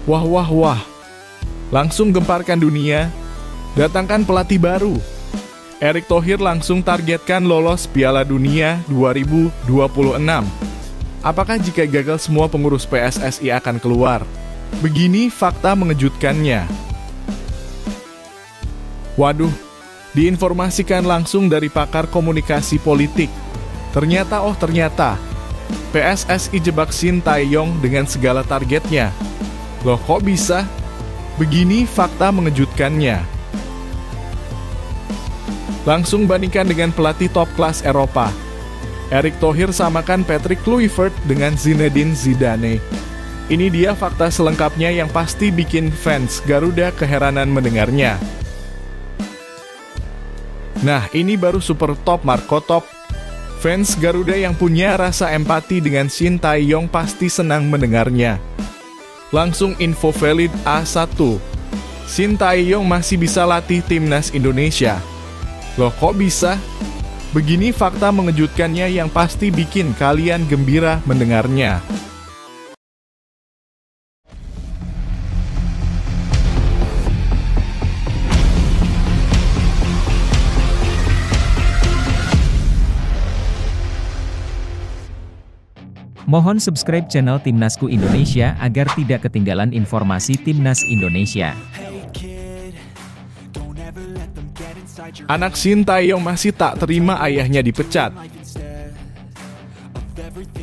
Wah wah wah, langsung gemparkan dunia, datangkan pelatih baru. Erick Thohir langsung targetkan lolos Piala Dunia 2026. Apakah jika gagal semua pengurus PSSI akan keluar? Begini fakta mengejutkannya. Waduh, diinformasikan langsung dari pakar komunikasi politik. Ternyata PSSI jebak Shin Tae-yong dengan segala targetnya. Loh kok bisa? Begini fakta mengejutkannya. Langsung bandingkan dengan pelatih top kelas Eropa. Erick Thohir samakan Patrick Kluivert dengan Zinedine Zidane. Ini dia fakta selengkapnya yang pasti bikin fans Garuda keheranan mendengarnya. Nah, ini baru super top Marco Top. Fans Garuda yang punya rasa empati dengan Shin Tae-yong pasti senang mendengarnya. Langsung info valid A1. Shin Tae-yong masih bisa latih timnas Indonesia. Loh kok bisa? Begini fakta mengejutkannya yang pasti bikin kalian gembira mendengarnya. Mohon subscribe channel Timnasku Indonesia agar tidak ketinggalan informasi Timnas Indonesia. Anak Shin Tae-yong masih tak terima ayahnya dipecat.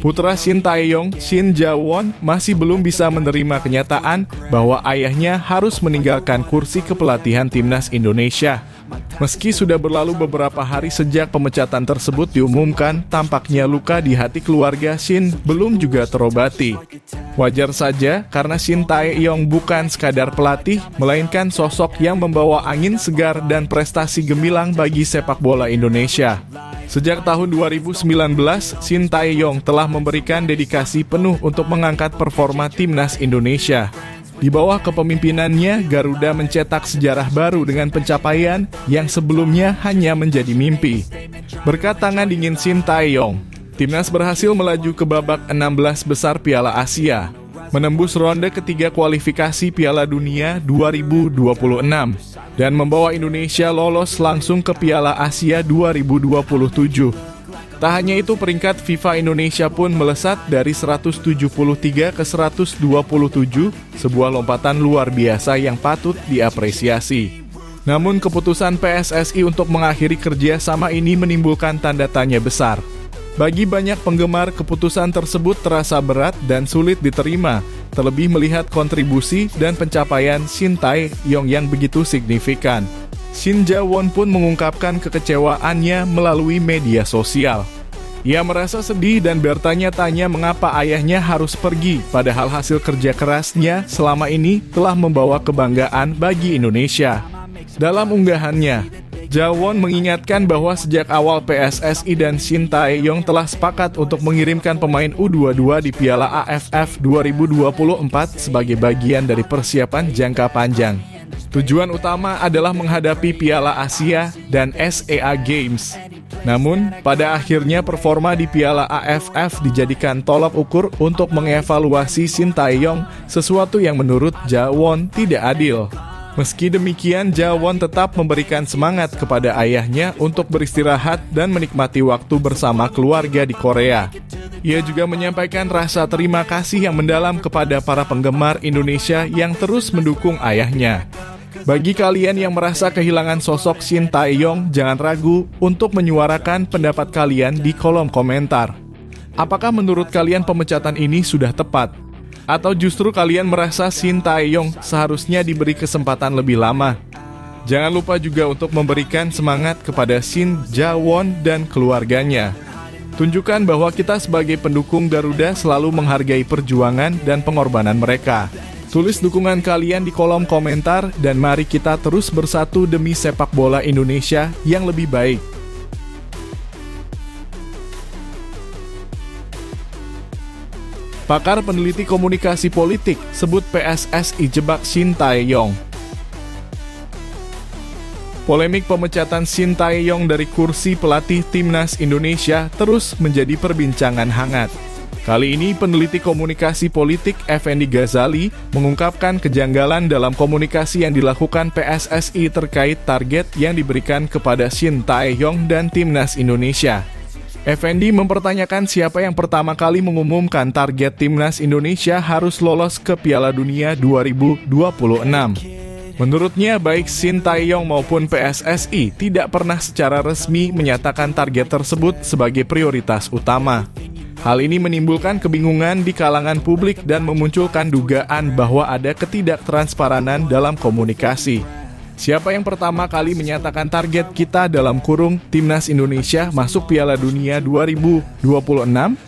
Putra Shin Tae-yong, Shin Ja-won, masih belum bisa menerima kenyataan bahwa ayahnya harus meninggalkan kursi kepelatihan Timnas Indonesia. Meski sudah berlalu beberapa hari sejak pemecatan tersebut diumumkan, tampaknya luka di hati keluarga Shin belum juga terobati. Wajar saja karena Shin Tae-yong bukan sekadar pelatih, melainkan sosok yang membawa angin segar dan prestasi gemilang bagi sepak bola Indonesia. Sejak tahun 2019, Shin Tae-yong telah memberikan dedikasi penuh untuk mengangkat performa Timnas Indonesia. Di bawah kepemimpinannya, Garuda mencetak sejarah baru dengan pencapaian yang sebelumnya hanya menjadi mimpi. Berkat tangan dingin Shin Tae-yong, Timnas berhasil melaju ke babak 16 besar Piala Asia, menembus ronde ketiga kualifikasi Piala Dunia 2026, dan membawa Indonesia lolos langsung ke Piala Asia 2027. Tak hanya itu, peringkat FIFA Indonesia pun melesat dari 173 ke 127, sebuah lompatan luar biasa yang patut diapresiasi. Namun keputusan PSSI untuk mengakhiri kerjasama ini menimbulkan tanda tanya besar. Bagi banyak penggemar, keputusan tersebut terasa berat dan sulit diterima, terlebih melihat kontribusi dan pencapaian Shin Tae-yong yang begitu signifikan. Shin Ja-won pun mengungkapkan kekecewaannya melalui media sosial. Ia merasa sedih dan bertanya-tanya mengapa ayahnya harus pergi, padahal hasil kerja kerasnya selama ini telah membawa kebanggaan bagi Indonesia. Dalam unggahannya, Ja-won mengingatkan bahwa sejak awal PSSI dan Shin Tae-yong telah sepakat untuk mengirimkan pemain U22 di Piala AFF 2024 sebagai bagian dari persiapan jangka panjang. Tujuan utama adalah menghadapi Piala Asia dan SEA Games. Namun, pada akhirnya performa di Piala AFF dijadikan tolak ukur untuk mengevaluasi Shin Tae-yong, sesuatu yang menurut Ja-won tidak adil. Meski demikian, Ja-won tetap memberikan semangat kepada ayahnya untuk beristirahat dan menikmati waktu bersama keluarga di Korea. Ia juga menyampaikan rasa terima kasih yang mendalam kepada para penggemar Indonesia yang terus mendukung ayahnya. Bagi kalian yang merasa kehilangan sosok Shin Tae-yong, jangan ragu untuk menyuarakan pendapat kalian di kolom komentar. Apakah menurut kalian pemecatan ini sudah tepat? Atau justru kalian merasa Shin Tae-yong seharusnya diberi kesempatan lebih lama? Jangan lupa juga untuk memberikan semangat kepada Shin Ja-won dan keluarganya. Tunjukkan bahwa kita sebagai pendukung Garuda selalu menghargai perjuangan dan pengorbanan mereka. Tulis dukungan kalian di kolom komentar dan mari kita terus bersatu demi sepak bola Indonesia yang lebih baik. Pakar peneliti komunikasi politik sebut PSSI jebak Shin Tae-yong. Polemik pemecatan Shin Tae-yong dari kursi pelatih Timnas Indonesia terus menjadi perbincangan hangat. Kali ini peneliti komunikasi politik Effendi Ghazali mengungkapkan kejanggalan dalam komunikasi yang dilakukan PSSI terkait target yang diberikan kepada Shin Tae-yong dan Timnas Indonesia. Effendi mempertanyakan siapa yang pertama kali mengumumkan target Timnas Indonesia harus lolos ke Piala Dunia 2026. Menurutnya, baik Shin Tae-yong maupun PSSI tidak pernah secara resmi menyatakan target tersebut sebagai prioritas utama. Hal ini menimbulkan kebingungan di kalangan publik dan memunculkan dugaan bahwa ada ketidaktransparan dalam komunikasi. Siapa yang pertama kali menyatakan target kita dalam kurung Timnas Indonesia masuk Piala Dunia 2026?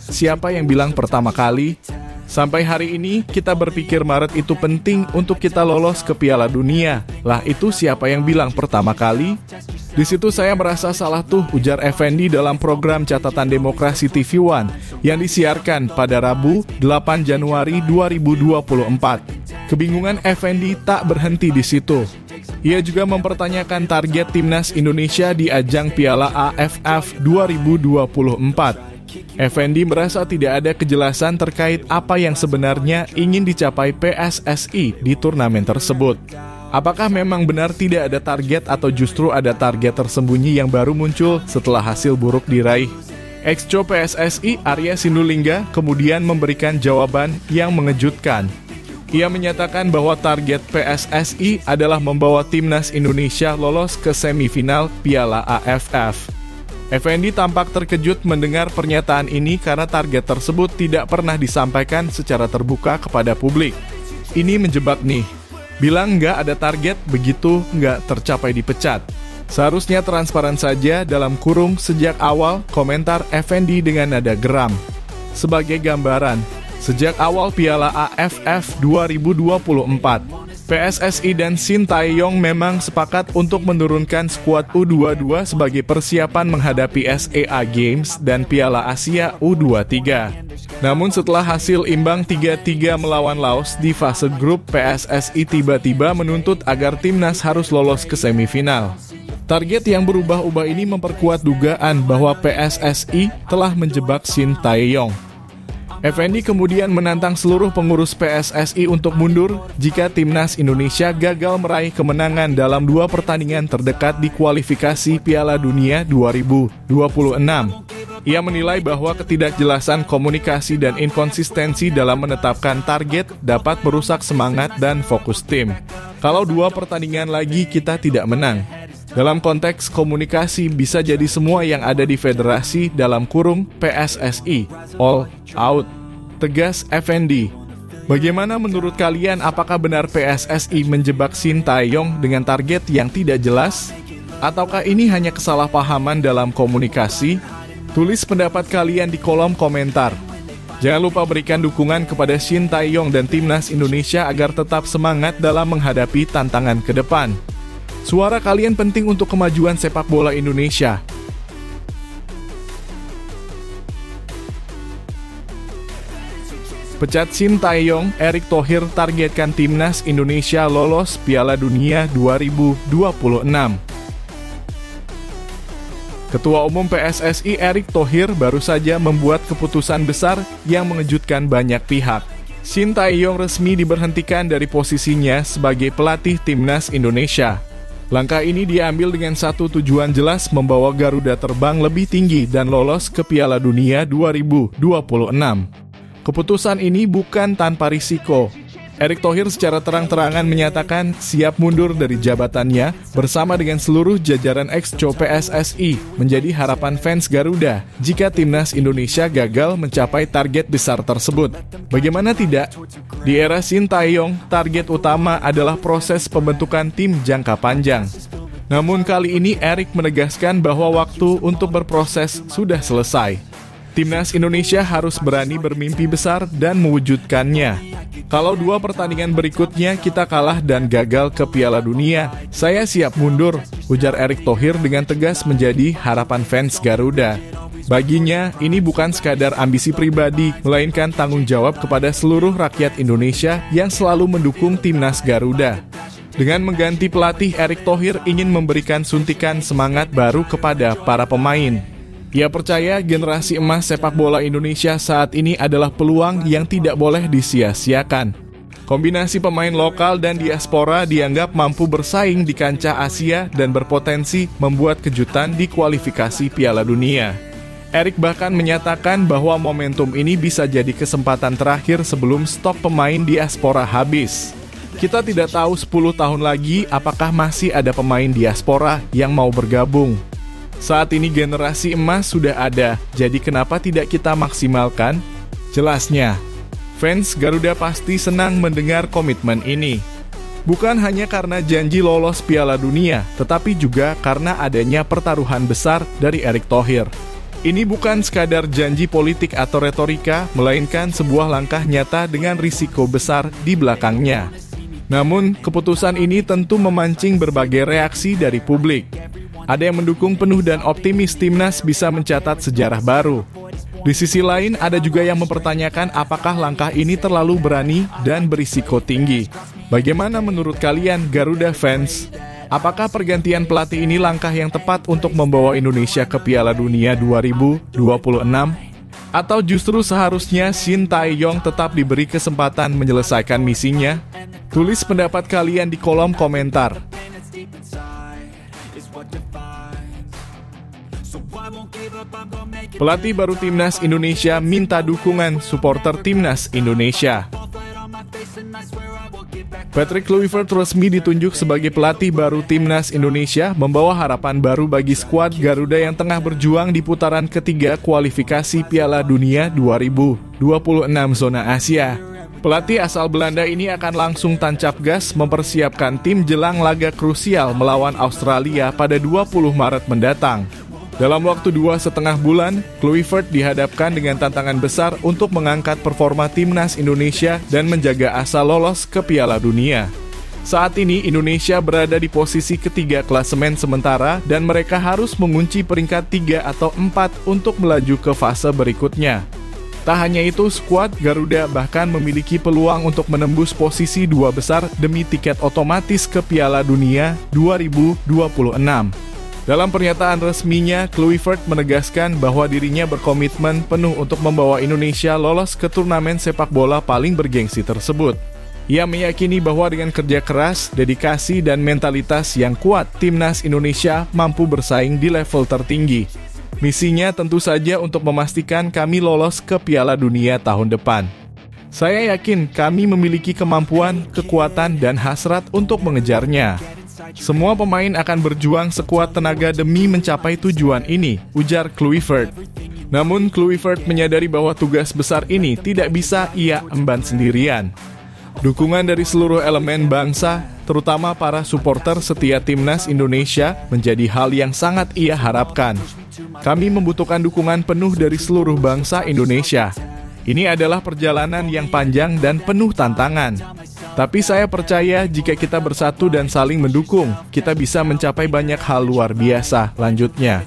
Siapa yang bilang pertama kali? Sampai hari ini kita berpikir Maret itu penting untuk kita lolos ke Piala Dunia. Lah itu siapa yang bilang pertama kali? Di situ saya merasa salah tuh, ujar Effendi dalam program Catatan Demokrasi TV One yang disiarkan pada Rabu 8 Januari 2024. Kebingungan Effendi tak berhenti di situ. Ia juga mempertanyakan target Timnas Indonesia di ajang Piala AFF 2024. Effendi merasa tidak ada kejelasan terkait apa yang sebenarnya ingin dicapai PSSI di turnamen tersebut. Apakah memang benar tidak ada target atau justru ada target tersembunyi yang baru muncul setelah hasil buruk diraih? Ex-Co PSSI Arya Sinulinga kemudian memberikan jawaban yang mengejutkan. Ia menyatakan bahwa target PSSI adalah membawa Timnas Indonesia lolos ke semifinal Piala AFF. Effendi tampak terkejut mendengar pernyataan ini karena target tersebut tidak pernah disampaikan secara terbuka kepada publik. Ini menjebak nih. Bilang nggak ada target, begitu nggak tercapai dipecat. Seharusnya transparan saja dalam kurung sejak awal, komentar Effendi dengan nada geram. Sebagai gambaran, sejak awal Piala AFF 2024, PSSI dan Shin Tae-yong memang sepakat untuk menurunkan skuad U22 sebagai persiapan menghadapi SEA Games dan Piala Asia U23. Namun setelah hasil imbang 3-3 melawan Laos di fase grup, PSSI tiba-tiba menuntut agar timnas harus lolos ke semifinal. Target yang berubah-ubah ini memperkuat dugaan bahwa PSSI telah menjebak Shin Tae-yong. Effendi kemudian menantang seluruh pengurus PSSI untuk mundur jika Timnas Indonesia gagal meraih kemenangan dalam 2 pertandingan terdekat di kualifikasi Piala Dunia 2026. Ia menilai bahwa ketidakjelasan komunikasi dan inkonsistensi dalam menetapkan target dapat merusak semangat dan fokus tim. Kalau 2 pertandingan lagi kita tidak menang. Dalam konteks komunikasi bisa jadi semua yang ada di federasi dalam kurung PSSI all out, tegas Effendi. Bagaimana menurut kalian, apakah benar PSSI menjebak Shin Tae-yong dengan target yang tidak jelas? Ataukah ini hanya kesalahpahaman dalam komunikasi? Tulis pendapat kalian di kolom komentar. Jangan lupa berikan dukungan kepada Shin Tae-yong dan Timnas Indonesia agar tetap semangat dalam menghadapi tantangan ke depan. Suara kalian penting untuk kemajuan sepak bola Indonesia. Pecat Shin Tae-yong, Erick Thohir targetkan Timnas Indonesia lolos Piala Dunia 2026. Ketua Umum PSSI Erick Thohir baru saja membuat keputusan besar yang mengejutkan banyak pihak. Shin Tae-yong resmi diberhentikan dari posisinya sebagai pelatih Timnas Indonesia. Langkah ini diambil dengan satu tujuan jelas, membawa Garuda terbang lebih tinggi dan lolos ke Piala Dunia 2026. Keputusan ini bukan tanpa risiko. Erick Thohir secara terang-terangan menyatakan siap mundur dari jabatannya bersama dengan seluruh jajaran ex-Co PSSI, menjadi harapan fans Garuda jika Timnas Indonesia gagal mencapai target besar tersebut. Bagaimana tidak? Di era Shin Tae-yong, target utama adalah proses pembentukan tim jangka panjang. Namun kali ini Erick menegaskan bahwa waktu untuk berproses sudah selesai. Timnas Indonesia harus berani bermimpi besar dan mewujudkannya. Kalau 2 pertandingan berikutnya kita kalah dan gagal ke Piala Dunia, saya siap mundur, ujar Erick Thohir dengan tegas, menjadi harapan fans Garuda. Baginya, ini bukan sekadar ambisi pribadi, melainkan tanggung jawab kepada seluruh rakyat Indonesia yang selalu mendukung Timnas Garuda. Dengan mengganti pelatih, Erick Thohir ingin memberikan suntikan semangat baru kepada para pemain. Ia percaya generasi emas sepak bola Indonesia saat ini adalah peluang yang tidak boleh disia-siakan. Kombinasi pemain lokal dan diaspora dianggap mampu bersaing di kancah Asia dan berpotensi membuat kejutan di kualifikasi Piala Dunia. Erik bahkan menyatakan bahwa momentum ini bisa jadi kesempatan terakhir sebelum stok pemain diaspora habis. Kita tidak tahu 10 tahun lagi apakah masih ada pemain diaspora yang mau bergabung. Saat ini generasi emas sudah ada, jadi kenapa tidak kita maksimalkan? Jelasnya, fans Garuda pasti senang mendengar komitmen ini. Bukan hanya karena janji lolos Piala Dunia, tetapi juga karena adanya pertaruhan besar dari Erick Thohir. Ini bukan sekadar janji politik atau retorika, melainkan sebuah langkah nyata dengan risiko besar di belakangnya. Namun, keputusan ini tentu memancing berbagai reaksi dari publik. Ada yang mendukung penuh dan optimis timnas bisa mencatat sejarah baru. Di sisi lain, ada juga yang mempertanyakan apakah langkah ini terlalu berani dan berisiko tinggi. Bagaimana menurut kalian, Garuda fans? Apakah pergantian pelatih ini langkah yang tepat untuk membawa Indonesia ke Piala Dunia 2026? Atau justru seharusnya Shin Tae-yong tetap diberi kesempatan menyelesaikan misinya? Tulis pendapat kalian di kolom komentar. Pelatih baru Timnas Indonesia minta dukungan supporter Timnas Indonesia. Patrick Kluivert resmi ditunjuk sebagai pelatih baru Timnas Indonesia, membawa harapan baru bagi skuad Garuda yang tengah berjuang di putaran ketiga kualifikasi Piala Dunia 2026 zona Asia. Pelatih asal Belanda ini akan langsung tancap gas mempersiapkan tim jelang laga krusial melawan Australia pada 20 Maret mendatang. Dalam waktu 2,5 bulan, Kluivert dihadapkan dengan tantangan besar untuk mengangkat performa Timnas Indonesia dan menjaga asa lolos ke Piala Dunia. Saat ini Indonesia berada di posisi ketiga klasemen sementara dan mereka harus mengunci peringkat 3 atau 4 untuk melaju ke fase berikutnya. Tak hanya itu, skuad Garuda bahkan memiliki peluang untuk menembus posisi 2 besar demi tiket otomatis ke Piala Dunia 2026. Dalam pernyataan resminya, Kluivert menegaskan bahwa dirinya berkomitmen penuh untuk membawa Indonesia lolos ke turnamen sepak bola paling bergengsi tersebut. Ia meyakini bahwa dengan kerja keras, dedikasi, dan mentalitas yang kuat, Timnas Indonesia mampu bersaing di level tertinggi. Misinya tentu saja untuk memastikan kami lolos ke Piala Dunia tahun depan. Saya yakin kami memiliki kemampuan, kekuatan, dan hasrat untuk mengejarnya. Semua pemain akan berjuang sekuat tenaga demi mencapai tujuan ini, ujar Kluivert. Namun, Kluivert menyadari bahwa tugas besar ini tidak bisa ia emban sendirian. Dukungan dari seluruh elemen bangsa, terutama para supporter setia Timnas Indonesia, menjadi hal yang sangat ia harapkan. Kami membutuhkan dukungan penuh dari seluruh bangsa Indonesia. Ini adalah perjalanan yang panjang dan penuh tantangan. Tapi saya percaya jika kita bersatu dan saling mendukung, kita bisa mencapai banyak hal luar biasa, lanjutnya.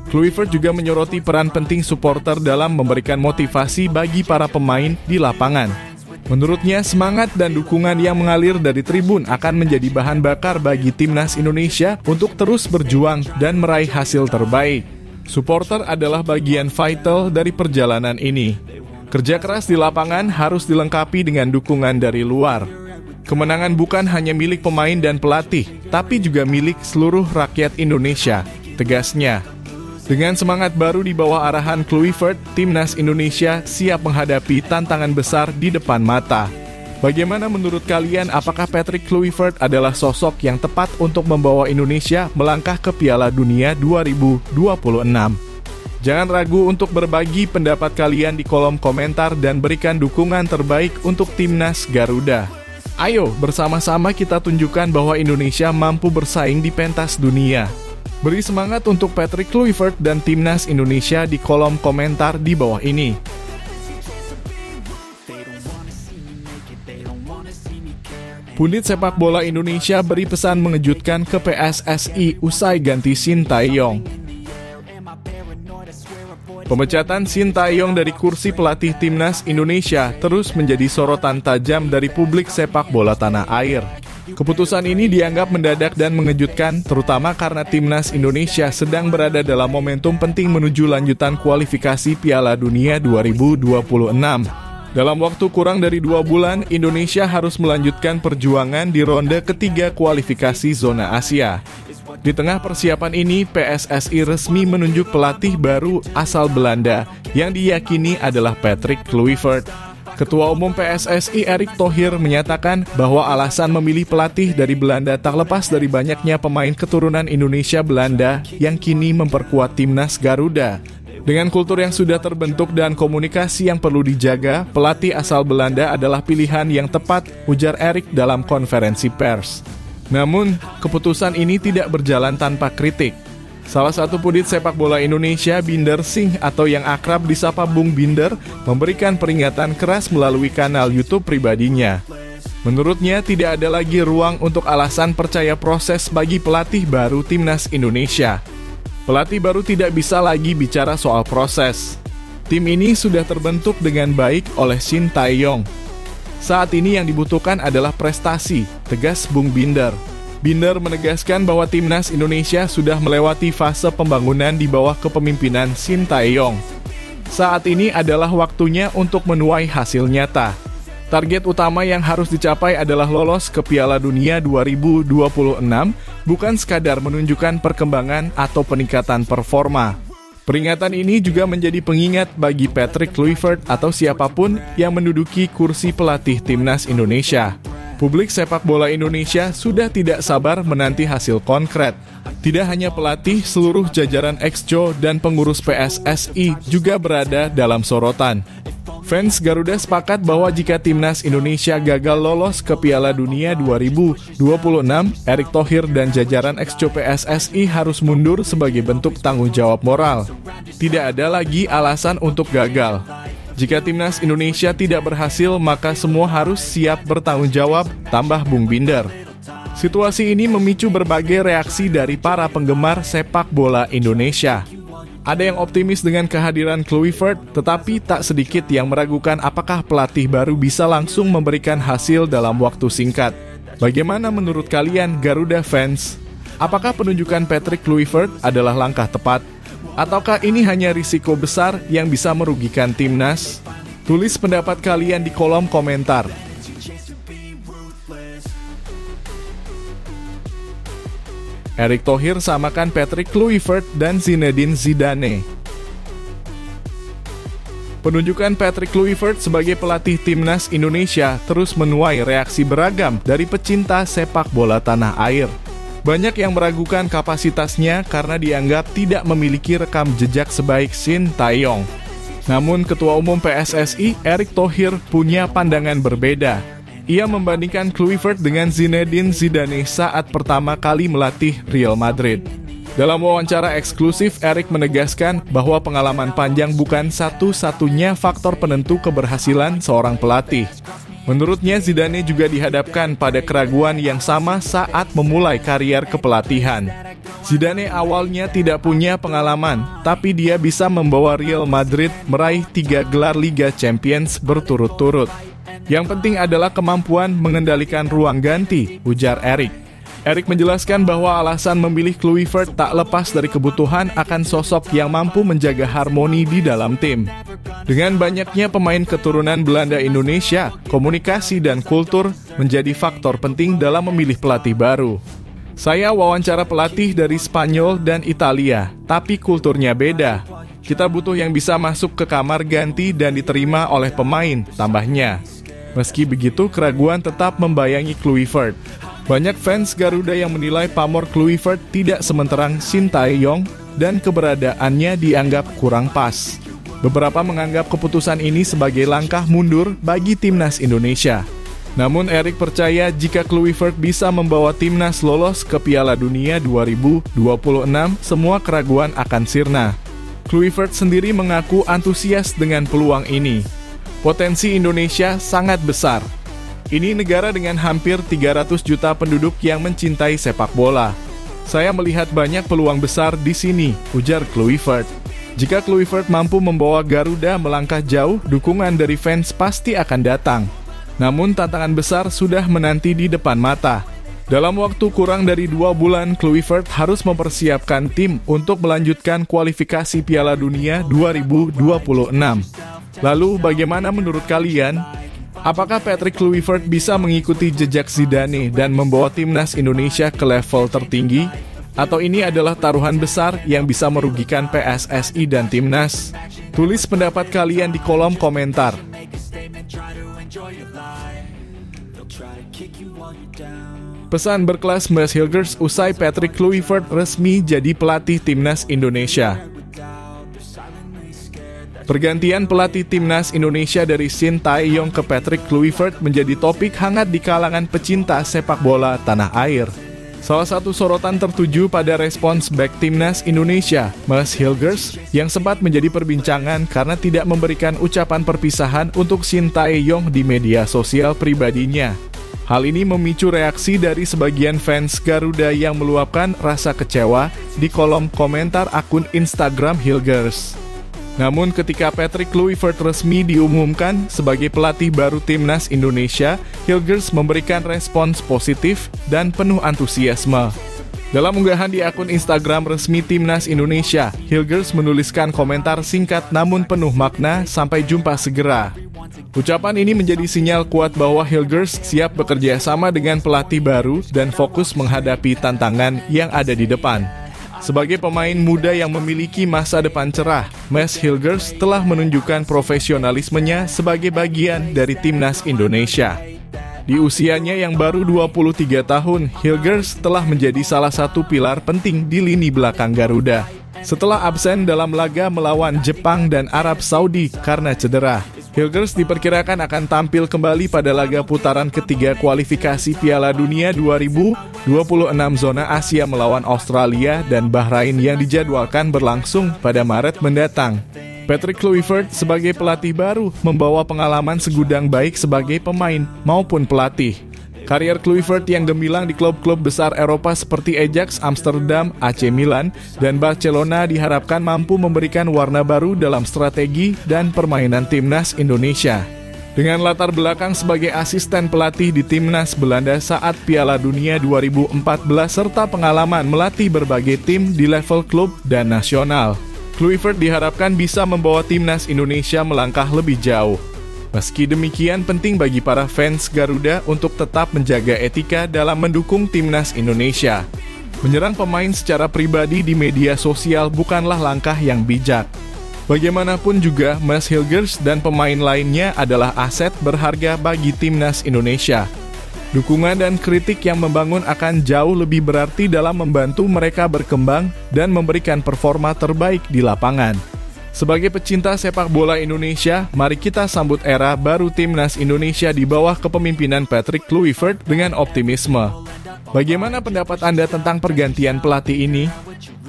Kluivert juga menyoroti peran penting supporter dalam memberikan motivasi bagi para pemain di lapangan. Menurutnya, semangat dan dukungan yang mengalir dari tribun akan menjadi bahan bakar bagi Timnas Indonesia untuk terus berjuang dan meraih hasil terbaik. Supporter adalah bagian vital dari perjalanan ini. Kerja keras di lapangan harus dilengkapi dengan dukungan dari luar. Kemenangan bukan hanya milik pemain dan pelatih, tapi juga milik seluruh rakyat Indonesia, tegasnya. Dengan semangat baru di bawah arahan Kluivert, Timnas Indonesia siap menghadapi tantangan besar di depan mata. Bagaimana menurut kalian, apakah Patrick Kluivert adalah sosok yang tepat untuk membawa Indonesia melangkah ke Piala Dunia 2026? Jangan ragu untuk berbagi pendapat kalian di kolom komentar dan berikan dukungan terbaik untuk Timnas Garuda. Ayo, bersama-sama kita tunjukkan bahwa Indonesia mampu bersaing di pentas dunia. Beri semangat untuk Patrick Kluivert dan Timnas Indonesia di kolom komentar di bawah ini. Pundit sepak bola Indonesia beri pesan mengejutkan ke PSSI usai ganti Shin Tae-yong. Pemecatan Shin Tae-yong dari kursi pelatih Timnas Indonesia terus menjadi sorotan tajam dari publik sepak bola tanah air. Keputusan ini dianggap mendadak dan mengejutkan, terutama karena timnas Indonesia sedang berada dalam momentum penting menuju lanjutan kualifikasi Piala Dunia 2026. Dalam waktu kurang dari 2 bulan, Indonesia harus melanjutkan perjuangan di ronde ketiga kualifikasi zona Asia. Di tengah persiapan ini, PSSI resmi menunjuk pelatih baru asal Belanda yang diyakini adalah Patrick Kluivert. Ketua Umum PSSI Erick Thohir menyatakan bahwa alasan memilih pelatih dari Belanda tak lepas dari banyaknya pemain keturunan Indonesia Belanda yang kini memperkuat timnas Garuda. Dengan kultur yang sudah terbentuk dan komunikasi yang perlu dijaga, pelatih asal Belanda adalah pilihan yang tepat, ujar Erick dalam konferensi pers. Namun, keputusan ini tidak berjalan tanpa kritik. Salah satu pundit sepak bola Indonesia, Binder Singh atau yang akrab disapa Bung Binder, memberikan peringatan keras melalui kanal YouTube pribadinya. Menurutnya, tidak ada lagi ruang untuk alasan percaya proses bagi pelatih baru timnas Indonesia. Pelatih baru tidak bisa lagi bicara soal proses. Tim ini sudah terbentuk dengan baik oleh Shin Tae-yong. Saat ini yang dibutuhkan adalah prestasi, tegas Bung Binder. Binder menegaskan bahwa timnas Indonesia sudah melewati fase pembangunan di bawah kepemimpinan Shin Tae-yong. Saat ini adalah waktunya untuk menuai hasil nyata. Target utama yang harus dicapai adalah lolos ke Piala Dunia 2026, bukan sekadar menunjukkan perkembangan atau peningkatan performa. Peringatan ini juga menjadi pengingat bagi Patrick Kluivert atau siapapun yang menduduki kursi pelatih timnas Indonesia. Publik sepak bola Indonesia sudah tidak sabar menanti hasil konkret. Tidak hanya pelatih, seluruh jajaran Exco dan pengurus PSSI juga berada dalam sorotan. Fans Garuda sepakat bahwa jika timnas Indonesia gagal lolos ke Piala Dunia 2026, Erick Thohir dan jajaran Exco PSSI harus mundur sebagai bentuk tanggung jawab moral. Tidak ada lagi alasan untuk gagal. Jika timnas Indonesia tidak berhasil, maka semua harus siap bertanggung jawab, tambah Bung Binder. Situasi ini memicu berbagai reaksi dari para penggemar sepak bola Indonesia. Ada yang optimis dengan kehadiran Kluivert, tetapi tak sedikit yang meragukan apakah pelatih baru bisa langsung memberikan hasil dalam waktu singkat. Bagaimana menurut kalian Garuda fans? Apakah penunjukan Patrick Kluivert adalah langkah tepat? Ataukah ini hanya risiko besar yang bisa merugikan timnas? Tulis pendapat kalian di kolom komentar. Erick Thohir samakan Patrick Kluivert dan Zinedine Zidane. Penunjukan Patrick Kluivert sebagai pelatih timnas Indonesia terus menuai reaksi beragam dari pecinta sepak bola tanah air. Banyak yang meragukan kapasitasnya karena dianggap tidak memiliki rekam jejak sebaik Shin Tae-yong. Namun Ketua Umum PSSI Erick Thohir punya pandangan berbeda. Ia membandingkan Kluivert dengan Zinedine Zidane saat pertama kali melatih Real Madrid. Dalam wawancara eksklusif, Erick menegaskan bahwa pengalaman panjang bukan satu-satunya faktor penentu keberhasilan seorang pelatih. Menurutnya, Zidane juga dihadapkan pada keraguan yang sama saat memulai karier kepelatihan. Zidane awalnya tidak punya pengalaman, tapi dia bisa membawa Real Madrid meraih 3 gelar Liga Champions berturut-turut. Yang penting adalah kemampuan mengendalikan ruang ganti, ujar Erick. Erick menjelaskan bahwa alasan memilih Kluivert tak lepas dari kebutuhan akan sosok yang mampu menjaga harmoni di dalam tim. Dengan banyaknya pemain keturunan Belanda Indonesia, komunikasi dan kultur menjadi faktor penting dalam memilih pelatih baru. Saya wawancara pelatih dari Spanyol dan Italia, tapi kulturnya beda. Kita butuh yang bisa masuk ke kamar ganti dan diterima oleh pemain, tambahnya. Meski begitu, keraguan tetap membayangi Kluivert. Banyak fans Garuda yang menilai pamor Kluivert tidak sementerang Shin Tae-yong dan keberadaannya dianggap kurang pas. Beberapa menganggap keputusan ini sebagai langkah mundur bagi timnas Indonesia. Namun Erick percaya jika Kluivert bisa membawa timnas lolos ke Piala Dunia 2026, semua keraguan akan sirna. Kluivert sendiri mengaku antusias dengan peluang ini. Potensi Indonesia sangat besar. Ini negara dengan hampir 300 juta penduduk yang mencintai sepak bola. Saya melihat banyak peluang besar di sini, ujar Kluivert. Jika Kluivert mampu membawa Garuda melangkah jauh, dukungan dari fans pasti akan datang. Namun tantangan besar sudah menanti di depan mata. Dalam waktu kurang dari 2 bulan, Kluivert harus mempersiapkan tim untuk melanjutkan kualifikasi Piala Dunia 2026. Lalu bagaimana menurut kalian? Apakah Patrick Kluivert bisa mengikuti jejak Zidane dan membawa timnas Indonesia ke level tertinggi? Atau ini adalah taruhan besar yang bisa merugikan PSSI dan timnas? Tulis pendapat kalian di kolom komentar. Pesan berkelas Mees Hilgers usai Patrick Kluivert resmi jadi pelatih timnas Indonesia. Pergantian pelatih timnas Indonesia dari Shin Tae-yong ke Patrick Kluivert menjadi topik hangat di kalangan pecinta sepak bola tanah air. Salah satu sorotan tertuju pada respons back timnas Indonesia, Mees Hilgers, yang sempat menjadi perbincangan karena tidak memberikan ucapan perpisahan untuk Shin Tae-yong di media sosial pribadinya. Hal ini memicu reaksi dari sebagian fans Garuda yang meluapkan rasa kecewa di kolom komentar akun Instagram Hilgers. Namun ketika Patrick Kluivert resmi diumumkan sebagai pelatih baru timnas Indonesia, Hilgers memberikan respons positif dan penuh antusiasme. Dalam unggahan di akun Instagram resmi timnas Indonesia, Hilgers menuliskan komentar singkat namun penuh makna, "Sampai jumpa segera." Ucapan ini menjadi sinyal kuat bahwa Hilgers siap bekerja sama dengan pelatih baru dan fokus menghadapi tantangan yang ada di depan. Sebagai pemain muda yang memiliki masa depan cerah, Mees Hilgers telah menunjukkan profesionalismenya sebagai bagian dari timnas Indonesia. Di usianya yang baru 23 tahun, Hilgers telah menjadi salah satu pilar penting di lini belakang Garuda. Setelah absen dalam laga melawan Jepang dan Arab Saudi karena cedera, Hilgers diperkirakan akan tampil kembali pada laga putaran ketiga kualifikasi Piala Dunia 2026 zona Asia melawan Australia dan Bahrain yang dijadwalkan berlangsung pada Maret mendatang. Patrick Kluivert sebagai pelatih baru membawa pengalaman segudang baik sebagai pemain maupun pelatih. Karier Kluivert yang gemilang di klub-klub besar Eropa seperti Ajax Amsterdam, AC Milan, dan Barcelona diharapkan mampu memberikan warna baru dalam strategi dan permainan timnas Indonesia. Dengan latar belakang sebagai asisten pelatih di timnas Belanda saat Piala Dunia 2014 serta pengalaman melatih berbagai tim di level klub dan nasional, Kluivert diharapkan bisa membawa timnas Indonesia melangkah lebih jauh. Meski demikian, penting bagi para fans Garuda untuk tetap menjaga etika dalam mendukung timnas Indonesia. Menyerang pemain secara pribadi di media sosial bukanlah langkah yang bijak. Bagaimanapun juga, Mees Hilgers dan pemain lainnya adalah aset berharga bagi timnas Indonesia. Dukungan dan kritik yang membangun akan jauh lebih berarti dalam membantu mereka berkembang dan memberikan performa terbaik di lapangan. Sebagai pecinta sepak bola Indonesia, mari kita sambut era baru timnas Indonesia di bawah kepemimpinan Patrick Kluivert dengan optimisme. Bagaimana pendapat Anda tentang pergantian pelatih ini?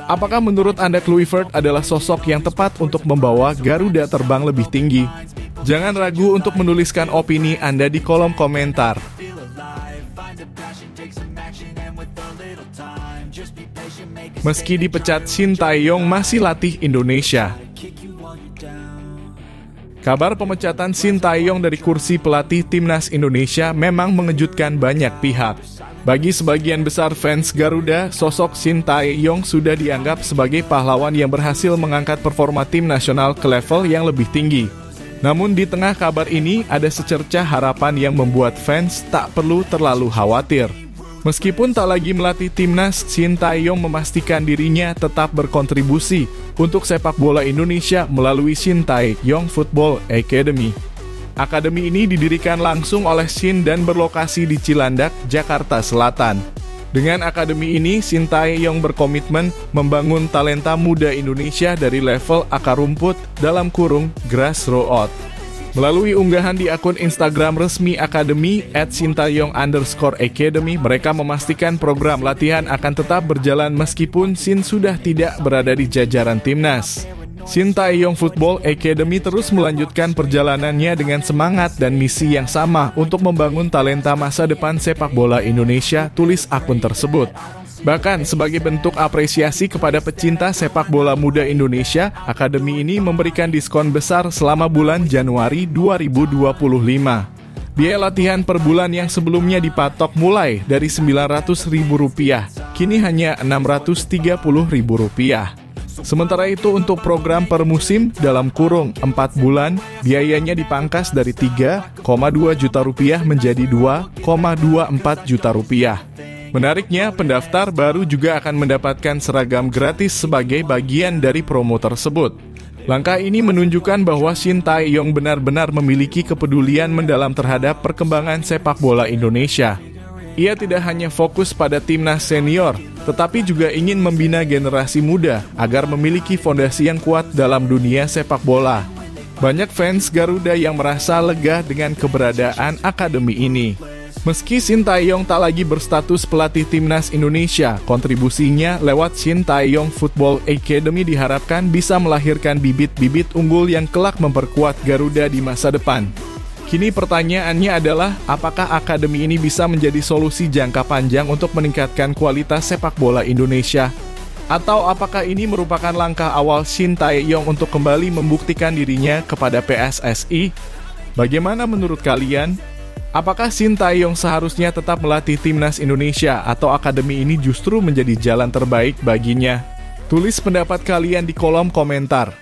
Apakah menurut Anda Kluivert adalah sosok yang tepat untuk membawa Garuda terbang lebih tinggi? Jangan ragu untuk menuliskan opini Anda di kolom komentar. Meski dipecat, Shin Tae-yong masih latih Indonesia. Kabar pemecatan Shin Tae-yong dari kursi pelatih timnas Indonesia memang mengejutkan banyak pihak. Bagi sebagian besar fans Garuda, sosok Shin Tae-yong sudah dianggap sebagai pahlawan yang berhasil mengangkat performa tim nasional ke level yang lebih tinggi. Namun di tengah kabar ini ada secercah harapan yang membuat fans tak perlu terlalu khawatir. Meskipun tak lagi melatih timnas, Shin Tae-yong memastikan dirinya tetap berkontribusi untuk sepak bola Indonesia melalui Shin Tae-yong Football Academy. Akademi ini didirikan langsung oleh Shin dan berlokasi di Cilandak, Jakarta Selatan. Dengan akademi ini, Shin Tae-yong berkomitmen membangun talenta muda Indonesia dari level akar rumput (grassroots). Melalui unggahan di akun Instagram resmi Akademi @shintaeyong_academy, mereka memastikan program latihan akan tetap berjalan meskipun Shin sudah tidak berada di jajaran timnas. Shin Tae-yong Football Academy terus melanjutkan perjalanannya dengan semangat dan misi yang sama untuk membangun talenta masa depan sepak bola Indonesia, tulis akun tersebut. Bahkan sebagai bentuk apresiasi kepada pecinta sepak bola muda Indonesia, akademi ini memberikan diskon besar selama bulan Januari 2025. Biaya latihan per bulan yang sebelumnya dipatok mulai dari Rp900.000, kini hanya Rp630.000. Sementara itu untuk program per musim dalam kurung 4 bulan, biayanya dipangkas dari Rp3,2 juta menjadi Rp2,24 juta. Menariknya, pendaftar baru juga akan mendapatkan seragam gratis sebagai bagian dari promo tersebut. Langkah ini menunjukkan bahwa Shin Tae-yong benar-benar memiliki kepedulian mendalam terhadap perkembangan sepak bola Indonesia. Ia tidak hanya fokus pada timnas senior, tetapi juga ingin membina generasi muda agar memiliki fondasi yang kuat dalam dunia sepak bola. Banyak fans Garuda yang merasa lega dengan keberadaan akademi ini. Meski Shin Tae-yong tak lagi berstatus pelatih timnas Indonesia, kontribusinya lewat Shin Tae-yong Football Academy diharapkan bisa melahirkan bibit-bibit unggul yang kelak memperkuat Garuda di masa depan. Kini pertanyaannya adalah, apakah akademi ini bisa menjadi solusi jangka panjang untuk meningkatkan kualitas sepak bola Indonesia? Atau apakah ini merupakan langkah awal Shin Tae-yong untuk kembali membuktikan dirinya kepada PSSI? Bagaimana menurut kalian? Apakah Shin Tae-yong seharusnya tetap melatih timnas Indonesia atau akademi ini justru menjadi jalan terbaik baginya? Tulis pendapat kalian di kolom komentar.